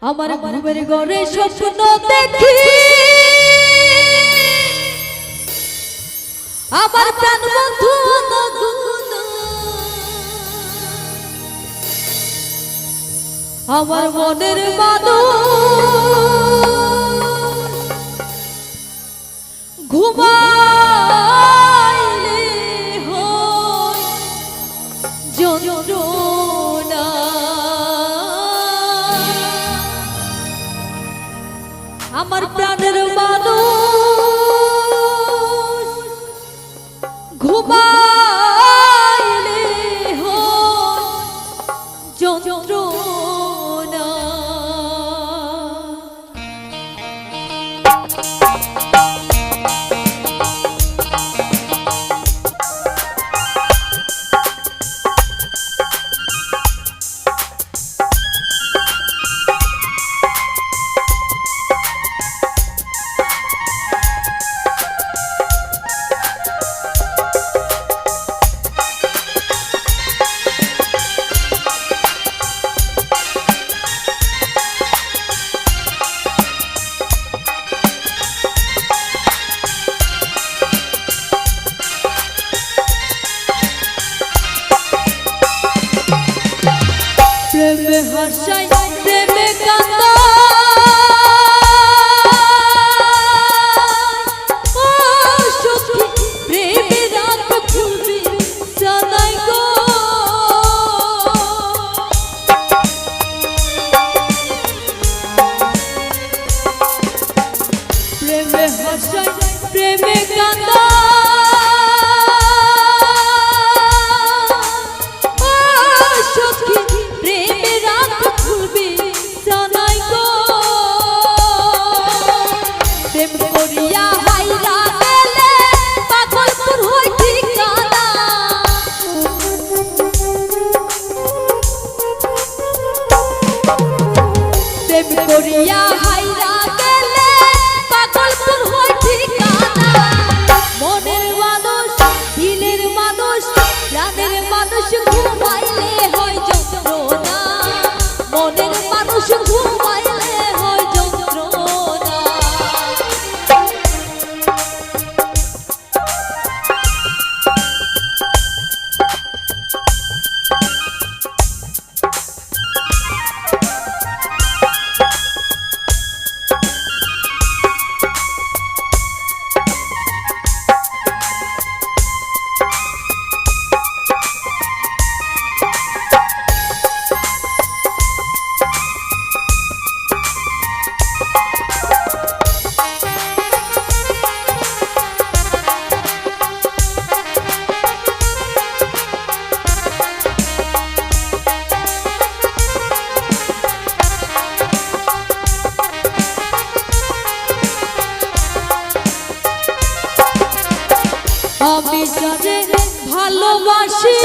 আমার ঘুমের ঘরে স্বপ্ন দেখি আমার প্রাণ বন্ধু আমার মনের মানুষ ঘুমাইলে হয় যন্ত্রণা আমার প্রাণের মানুষ ঘুমাইলে হয় যন্ত্রণা প্রেমে হাসাই প্রেমে কান্দাই ও সখী প্রেমে রাত ফুলবি জানাই গো প্রেমে হাসাই প্রেমে কান্দাই করিয়া হাইরা গেলে পাগলপুর হয় ঠিকানা মনের মানুষ দিলের মানুষ প্রাণের মানুষ ঘুমাইলে হয় যন্ত্রণা মনের মানুষ ঘুমাইলে হয় যন্ত্রণা আমি যারে ভালোবাসি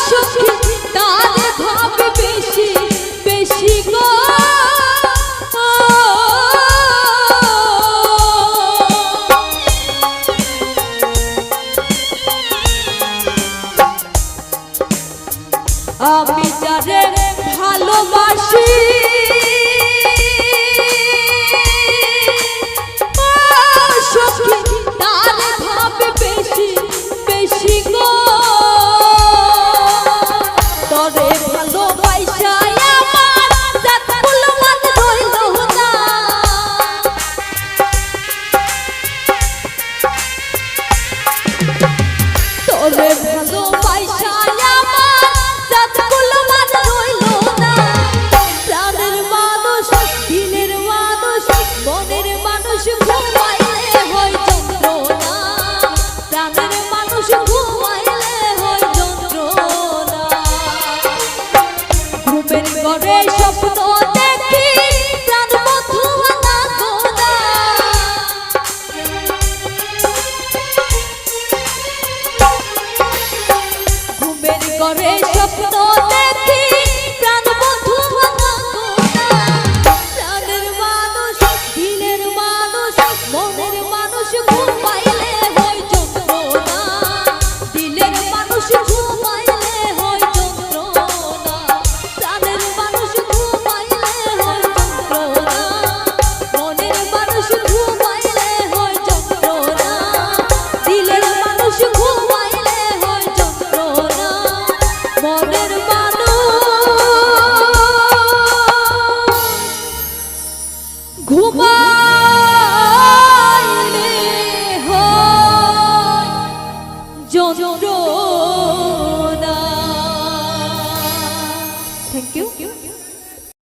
সখী তারে ভাবে বেশি বেশি গো আমি যারে ভালোবাসি করে স্বপ্ন দেখি প্রাণ বন্ধু প্রাণের মানুষ দিলের মানুষ মনের মানুষ ঘুমাই